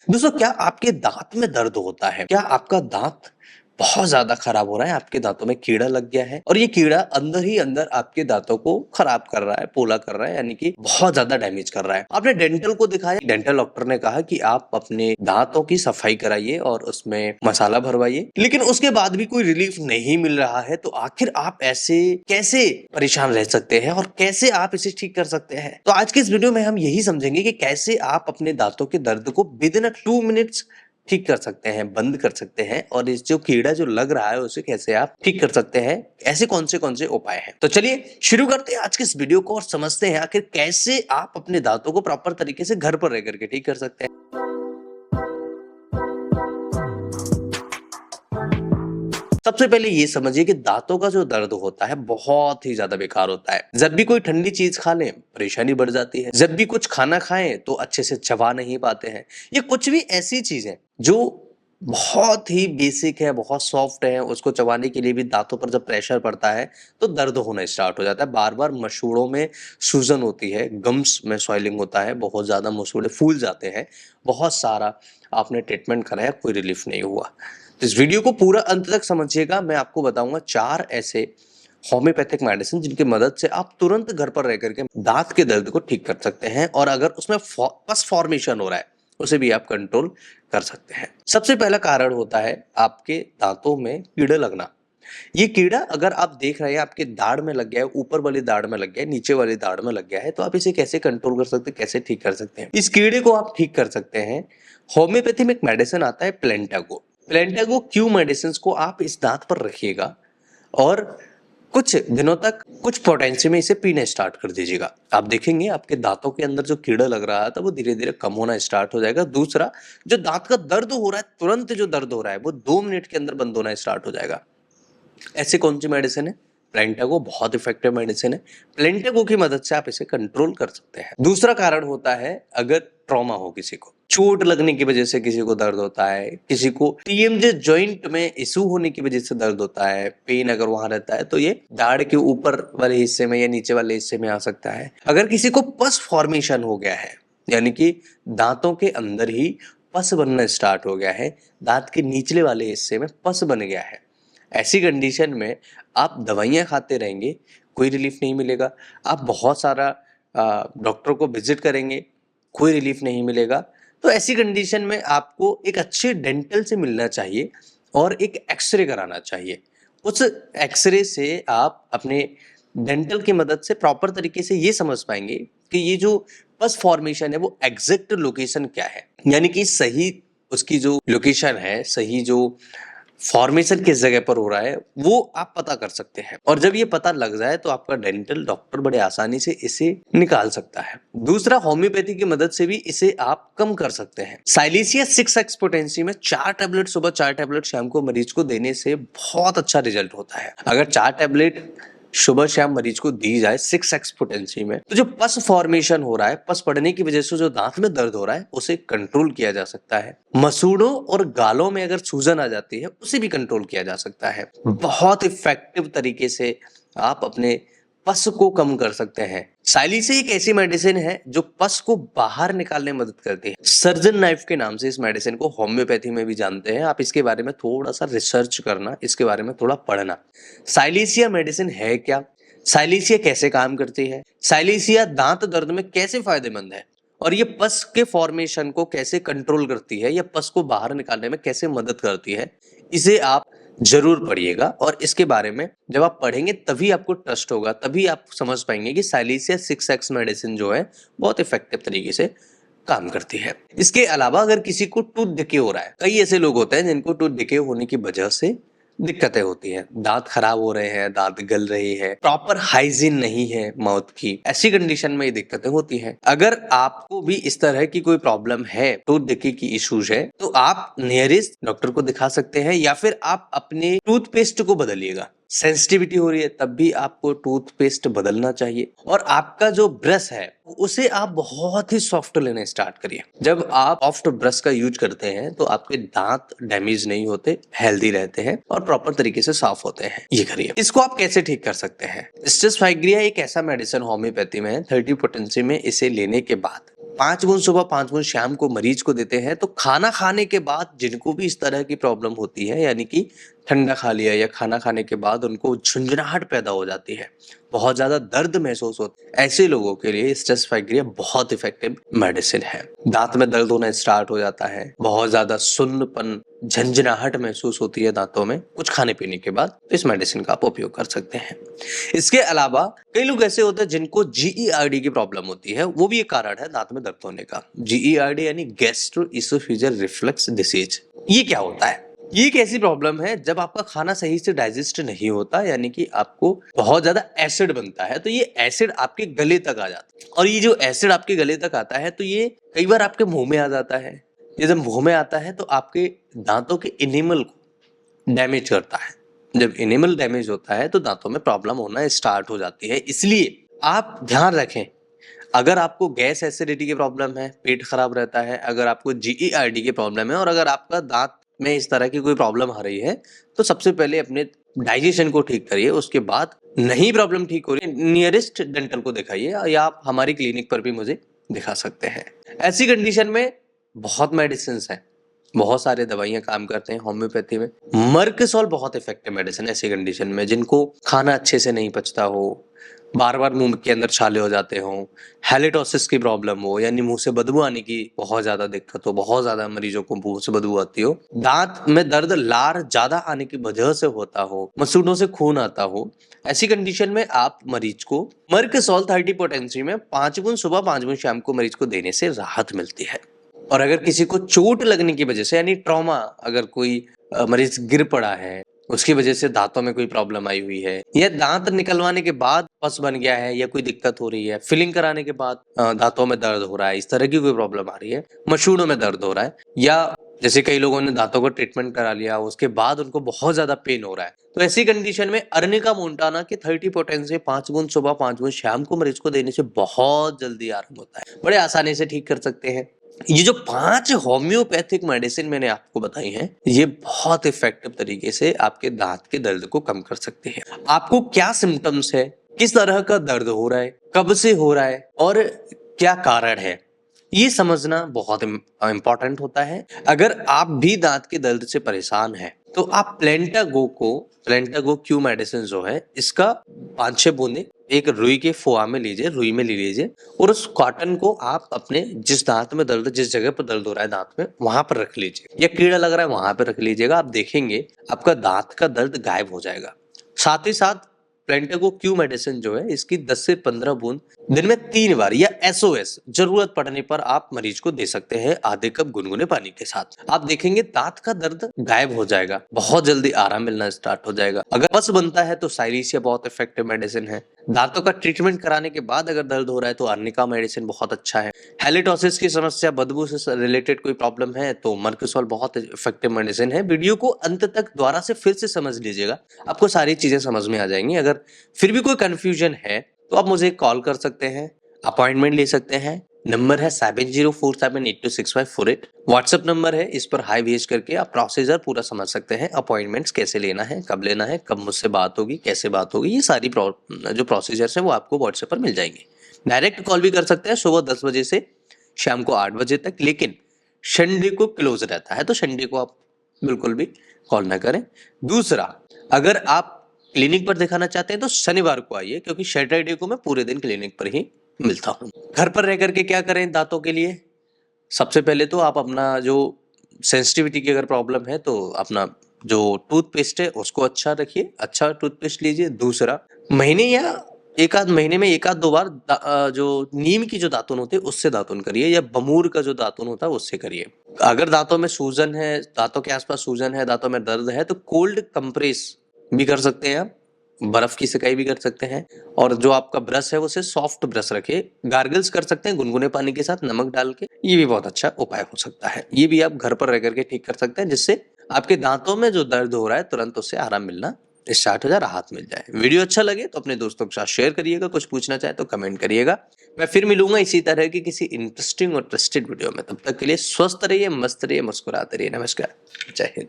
दोस्तों, क्या आपके दांत में दर्द होता है? क्या आपका दांत बहुत ज्यादा खराब हो रहा है? आपके दांतों में कीड़ा लग गया है और ये कीड़ा अंदर ही अंदर आपके दांतों को खराब कर रहा है, पोला कर रहा है, यानी कि बहुत ज्यादा डैमेज कर रहा है। आपने डेंटल को दिखाया, डेंटल डॉक्टर ने कहा कि आप अपने दांतों की सफाई कराइए और उसमें मसाला भरवाइए, लेकिन उसके बाद भी कोई रिलीफ नहीं मिल रहा है। तो आखिर आप ऐसे कैसे परेशान रह सकते हैं और कैसे आप इसे ठीक कर सकते हैं? तो आज के इस वीडियो में हम यही समझेंगे कि कैसे आप अपने दांतों के दर्द को विदिन 2 मिनट्स ठीक कर सकते हैं, बंद कर सकते हैं, और इस जो कीड़ा जो लग रहा है उसे कैसे आप ठीक कर सकते हैं, ऐसे कौन से उपाय हैं। तो चलिए शुरू करते हैं आज के इस वीडियो को और समझते हैं आखिर कैसे आप अपने दांतों को प्रॉपर तरीके से घर पर रह करके ठीक कर सकते हैं। सबसे पहले ये समझिए कि दांतों का जो दर्द होता है बहुत ही ज्यादा बेकार होता है। जब भी कोई ठंडी चीज खा लें परेशानी बढ़ जाती है, जब भी कुछ खाना खाएं तो अच्छे से चबा नहीं पाते हैं। ये कुछ भी ऐसी चीजें जो बहुत ही बेसिक है, बहुत सॉफ्ट है, उसको चबाने के लिए भी दांतों पर जब प्रेशर पड़ता है तो दर्द होना स्टार्ट हो जाता है। बार बार मसूड़ों में सूजन होती है, गम्स में स्वेलिंग होता है, बहुत ज्यादा मसूड़े फूल जाते हैं, बहुत सारा आपने ट्रीटमेंट कराया, कोई रिलीफ नहीं हुआ। तो इस वीडियो को पूरा अंत तक समझिएगा। मैं आपको बताऊंगा 4 ऐसे होम्योपैथिक मेडिसिन जिनकी मदद से आप तुरंत घर पर रह करके दांत के दर्द को ठीक कर सकते हैं, और अगर उसमें पस फॉर्मेशन हो रहा है उसे भी आप कंट्रोल कर सकते हैं। सबसे पहला कारण होता है आपके दांतों में कीड़े लगना। ये कीड़ा अगर आप देख रहे हैं आपके दाढ़ में लग गया है, ऊपर वाली दाढ़ में लग गया है, नीचे वाली दाढ़ में लग गया है, तो आप इसे कैसे कंट्रोल कर सकते हैं, कैसे ठीक कर सकते हैं? इस कीड़े को आप ठीक कर सकते हैं। होम्योपैथी में एक मेडिसिन आता है प्लेंटागो। प्लेंटागो क्यू मेडिसिन को आप इस दांत पर रखिएगा और कुछ दिनों तक कुछ पोटेंसी में इसे पीने स्टार्ट कर दीजिएगा। आप देखेंगे आपके दांतों के अंदर जो कीड़ा लग रहा था वो धीरे धीरे कम होना स्टार्ट हो जाएगा। दूसरा, जो दांत का दर्द हो रहा है, तुरंत जो दर्द हो रहा है वो 2 मिनट के अंदर बंद होना स्टार्ट हो जाएगा। ऐसी कौन सी मेडिसिन है? प्लेंटागो बहुत इफेक्टिव मेडिसिन है। प्लेंटागो की मदद से आप इसे कंट्रोल कर सकते हैं। दूसरा कारण होता है अगर ट्रॉमा हो, किसी को चोट लगने की वजह से किसी को दर्द होता है, किसी को टीएमजे जॉइंट में इशू होने की वजह से दर्द होता है, पेन अगर वहां रहता है तो ये दाढ़ के ऊपर वाले हिस्से में या नीचे वाले हिस्से में आ सकता है। अगर किसी को पस फॉर्मेशन हो गया है, यानी कि दांतों के अंदर ही पस बनना स्टार्ट हो गया है, दांत के निचले वाले हिस्से में पस बन गया है, ऐसी कंडीशन में आप दवाइयाँ खाते रहेंगे, कोई रिलीफ नहीं मिलेगा। आप बहुत सारा डॉक्टर को विजिट करेंगे, कोई रिलीफ नहीं मिलेगा। तो ऐसी कंडीशन में आपको एक अच्छे डेंटल से मिलना चाहिए और एक एक्सरे कराना चाहिए। उस एक्सरे से आप अपने डेंटल की मदद से प्रॉपर तरीके से ये समझ पाएंगे कि ये जो पस फॉर्मेशन है वो एग्जैक्ट लोकेशन क्या है, यानी कि सही उसकी जो लोकेशन है, सही जो फॉर्मेशन किस जगह पर हो रहा है वो आप पता कर सकते हैं। और जब ये पता लग जाए तो आपका डेंटल डॉक्टर बड़े आसानी से इसे निकाल सकता है। दूसरा, होम्योपैथी की मदद से भी इसे आप कम कर सकते हैं। साइलेशिया 6x पोटेंसी में 4 टैबलेट सुबह, 4 टैबलेट शाम को मरीज को देने से बहुत अच्छा रिजल्ट होता है। अगर 4 टैबलेट सुबह शाम मरीज को दी जाए 6x पोटेंसी में, तो जो पस फॉर्मेशन हो रहा है, पस पड़ने की वजह से जो दांत में दर्द हो रहा है उसे कंट्रोल किया जा सकता है। मसूड़ों और गालों में अगर सूजन आ जाती है उसे भी कंट्रोल किया जा सकता है। बहुत इफेक्टिव तरीके से आप अपने पस को कम कर सकते हैं। साइलिस एक ऐसी मेडिसिन है जो पस को बाहर निकालने में मदद करती है। सर्जन नाइफ के नाम से इस मेडिसिन को होम्योपैथी में भी जानते हैं। आप इसके बारे में थोड़ा सा रिसर्च करना, इसके बारे में थोड़ा पढ़ना। साइलेशिया मेडिसिन है क्या? साइलेशिया कैसे काम करती है? साइलेशिया दांत दर्द में कैसे फायदेमंद है? और ये पस के फॉर्मेशन को कैसे कंट्रोल करती है या पस को बाहर निकालने में कैसे मदद करती है, इसे आप जरूर पढ़िएगा। और इसके बारे में जब आप पढ़ेंगे तभी आपको ट्रस्ट होगा, तभी आप समझ पाएंगे कि साइलेशिया 6x मेडिसिन जो है बहुत इफेक्टिव तरीके से काम करती है। इसके अलावा अगर किसी को टूथ डिके हो रहा है, कई ऐसे लोग होते हैं जिनको टूथ डिके होने की वजह से दिक्कतें होती हैं, दांत खराब हो रहे हैं, दांत गल रही है, प्रॉपर हाइजीन नहीं है माउथ की, ऐसी कंडीशन में ये दिक्कतें होती हैं। अगर आपको भी इस तरह की कोई प्रॉब्लम है, टूथ डिके की इश्यूज है, तो आप नियरेस्ट डॉक्टर को दिखा सकते हैं या फिर आप अपने टूथपेस्ट को बदलिएगा। सेंसिटिविटी हो रही है तब भी आपको टूथपेस्ट बदलना चाहिए। और आपका जो ब्रश है उसे आप बहुत ही सॉफ्ट लेने स्टार्ट करिए। जब आप सॉफ्ट ब्रश का यूज करते हैं तो आपके दांत डैमेज नहीं होते, हेल्दी रहते हैं और प्रॉपर तरीके से साफ होते हैं। ये करिए। इसको आप कैसे ठीक कर सकते हैं? स्टेस फाइग्रिया एक ऐसा मेडिसिन होम्योपैथी में है, 30 पोटेंसी में इसे लेने के बाद 5 बूंद सुबह 5 बूंद शाम को मरीज को देते हैं, तो खाना खाने के बाद जिनको भी इस तरह की प्रॉब्लम होती है, यानी कि ठंडा खा लिया या खाना खाने के बाद उनको झुंझुनाहट पैदा हो जाती है, बहुत ज्यादा दर्द महसूस होता है, ऐसे लोगों के लिए स्ट्रेस फाइग्रिया बहुत इफेक्टिव मेडिसिन है। दांत में दर्द होना स्टार्ट हो जाता है, बहुत ज्यादा सुन्नपन, झंझनाहट महसूस होती है दांतों में कुछ खाने पीने के बाद, तो इस मेडिसिन का आप उपयोग कर सकते हैं। इसके अलावा कई लोग ऐसे होते हैं जिनको GERD की प्रॉब्लम होती है, वो भी एक कारण है दांत में दर्द होने का। GERD यानी गैस्ट्रोइसोफेजियल रिफ्लक्स डिसीज। ये क्या होता है? ये एक ऐसी प्रॉब्लम है जब आपका खाना सही से डाइजेस्ट नहीं होता, यानी कि आपको बहुत ज्यादा एसिड बनता है, तो ये एसिड आपके गले तक आ जाता है, और ये जो एसिड आपके गले तक आता है तो ये कई बार आपके मुंह में आ जाता है। ये जब मुंह में आता है तो आपके दांतों के इनेमल को डैमेज करता है। जब इनेमल डैमेज होता है तो दांतों में प्रॉब्लम होना स्टार्ट हो जाती है। इसलिए आप ध्यान रखें, अगर आपको गैस एसिडिटी की प्रॉब्लम है, पेट खराब रहता है, अगर आपको GERD की प्रॉब्लम है और अगर आपका दांत में इस तरह की कोई प्रॉब्लम आ रही है, तो सबसे पहले अपने डाइजेशन को ठीक करिए। उसके बाद नहीं प्रॉब्लम ठीक हो रही है, नियरेस्ट डेंटल को दिखाइए, या आप हमारी क्लिनिक पर भी मुझे दिखा सकते हैं। ऐसी कंडीशन में बहुत मेडिसिन है, बहुत सारे दवाइयां काम करते हैं होम्योपैथी में। मर्कसॉल बहुत इफेक्टिव मेडिसिन है ऐसी कंडीशन में जिनको खाना अच्छे से नहीं पचता हो, बार बार मुंह के अंदर छाले हो जाते हो, हैलिटोसिस की प्रॉब्लम हो, यानी मुंह से बदबू आने की बहुत ज्यादा दिक्कत हो, बहुत ज्यादा मरीजों को मुंह से बदबू आती हो, दांत में दर्द लार ज्यादा आने की वजह से होता हो, मसूड़ों से खून आता हो, ऐसी कंडीशन में आप मरीज को मर्कसॉल 30 पोटेंसी में 5 बूंद सुबह 5 बूंद शाम को मरीज को देने से राहत मिलती है। और अगर किसी को चोट लगने की वजह से, यानी ट्रॉमा, अगर कोई मरीज गिर पड़ा है, उसकी वजह से दांतों में कोई प्रॉब्लम आई हुई है, या दांत निकलवाने के बाद पस बन गया है, या कोई दिक्कत हो रही है, फिलिंग कराने के बाद दांतों में दर्द हो रहा है, इस तरह की कोई प्रॉब्लम आ रही है, मसूड़ों में दर्द हो रहा है, या जैसे कई लोगों ने दांतों का ट्रीटमेंट करा लिया, उसके बाद उनको बहुत ज्यादा पेन हो रहा है, तो ऐसी कंडीशन में अर्निका मोंटाना के 30 पोटेंसी 5 बूंद सुबह 5 बूंद शाम को मरीज को देने से बहुत जल्दी आराम होता है, बड़े आसानी से ठीक कर सकते हैं। ये जो 5 होम्योपैथिक मेडिसिन मैंने आपको बताई हैं, ये बहुत इफेक्टिव तरीके से आपके दांत के दर्द को कम कर सकते हैं। आपको क्या सिम्टम्स है, किस तरह का दर्द हो रहा है, कब से हो रहा है और क्या कारण है, ये समझना बहुत इंपॉर्टेंट होता है। अगर आप भी दांत के दर्द से परेशान हैं, तो आप प्लेंटागो क्यू मेडिसिन जो है, इसका 5-6 बूंदे एक रुई के फोआ में लीजिए, रुई में ले लीजिए, और उस कॉटन को आप अपने जिस दांत में दर्द, जिस जगह पर दर्द हो रहा है दांत में, वहां पर रख लीजिए, या कीड़ा लग रहा है वहां पर रख लीजिएगा। आप देखेंगे आपका दांत का दर्द गायब हो जाएगा। साथ ही साथ प्लेंटागो क्यू मेडिसिन जो है, इसकी 10 से 15 बूंद दिन में 3 बार या SOS जरूरत पड़ने पर आप मरीज को दे सकते हैं, आधे कप गुनगुने पानी के साथ। आप देखेंगे दांत का दर्द गायब हो जाएगा, बहुत जल्दी आराम मिलना स्टार्ट हो जाएगा। अगर पस बनता है तो साइरिसिया बहुत इफेक्टिव मेडिसिन है। दांतों का ट्रीटमेंट कराने के बाद अगर दर्द हो रहा है तो अर्निका मेडिसिन बहुत अच्छा है। हैलिटोसिस की समस्या, बदबू से रिलेटेड कोई प्रॉब्लम है तो मर्कसॉल बहुत इफेक्टिव मेडिसिन है। वीडियो को अंत तक दोबारा से फिर से समझ लीजिएगा, आपको सारी चीजें समझ में आ जाएंगी। अगर फिर भी कोई कंफ्यूजन है तो आप मुझे कॉल कर सकते हैं, अपॉइंटमेंट ले सकते हैं। नंबर है 7047826548। व्हाट्सएप नंबर है, इस पर हाई भेज करके आप प्रोसीजर पूरा समझ सकते हैं। अपॉइंटमेंट्स कैसे लेना है, कब लेना है, कब मुझसे बात होगी, कैसे बात होगी, ये सारी जो प्रोसीजर्स हैं वो आपको व्हाट्सएप पर मिल जाएंगे। डायरेक्ट कॉल भी कर सकते हैं सुबह 10 बजे से शाम को 8 बजे तक, लेकिन संडे को क्लोज रहता है, तो संडे को आप बिल्कुल भी कॉल ना करें। दूसरा, अगर आप क्लिनिक पर दिखाना चाहते हैं तो शनिवार को आइए, क्योंकि सैटरडे को मैं पूरे दिन क्लिनिक पर ही मिलता हूँ। घर पर रह करके क्या करें दांतों के लिए? सबसे पहले तो आप अपना जो सेंसिटिविटी की अगर प्रॉब्लम है तो अपना जो टूथपेस्ट है उसको अच्छा रखिए, अच्छा टूथपेस्ट लीजिए। दूसरा, महीने या एक आध महीने में 1-2 बार जो नीम की जो दातुन होते हैं उससे दातुन करिए, या बमूर का जो दातुन होता है उससे करिए। अगर दांतों में सूजन है, दांतों के आसपास सूजन है, दांतों में दर्द है, तो कोल्ड कंप्रेस भी कर सकते हैं आप, बर्फ की सिकाई भी कर सकते हैं। और जो आपका ब्रश है वो से सॉफ्ट ब्रश रखिए। गार्गल्स कर सकते हैं गुनगुने पानी के साथ नमक डाल के, ये भी बहुत अच्छा उपाय हो सकता है। ये भी आप घर पर रह करके ठीक कर सकते हैं, जिससे आपके दांतों में जो दर्द हो रहा है तुरंत उससे आराम मिलना स्टार्ट हो जाए, राहत मिल जाए। वीडियो अच्छा लगे तो अपने दोस्तों के साथ शेयर करिएगा, कुछ पूछना चाहे तो कमेंट करिएगा। मैं फिर मिलूंगा इसी तरह की किसी इंटरेस्टिंग और ट्रस्टेड वीडियो में। तब तक के लिए स्वस्थ रहिए, मस्त रहिए, मुस्कुराते रहिए। नमस्कार, जय हिंद।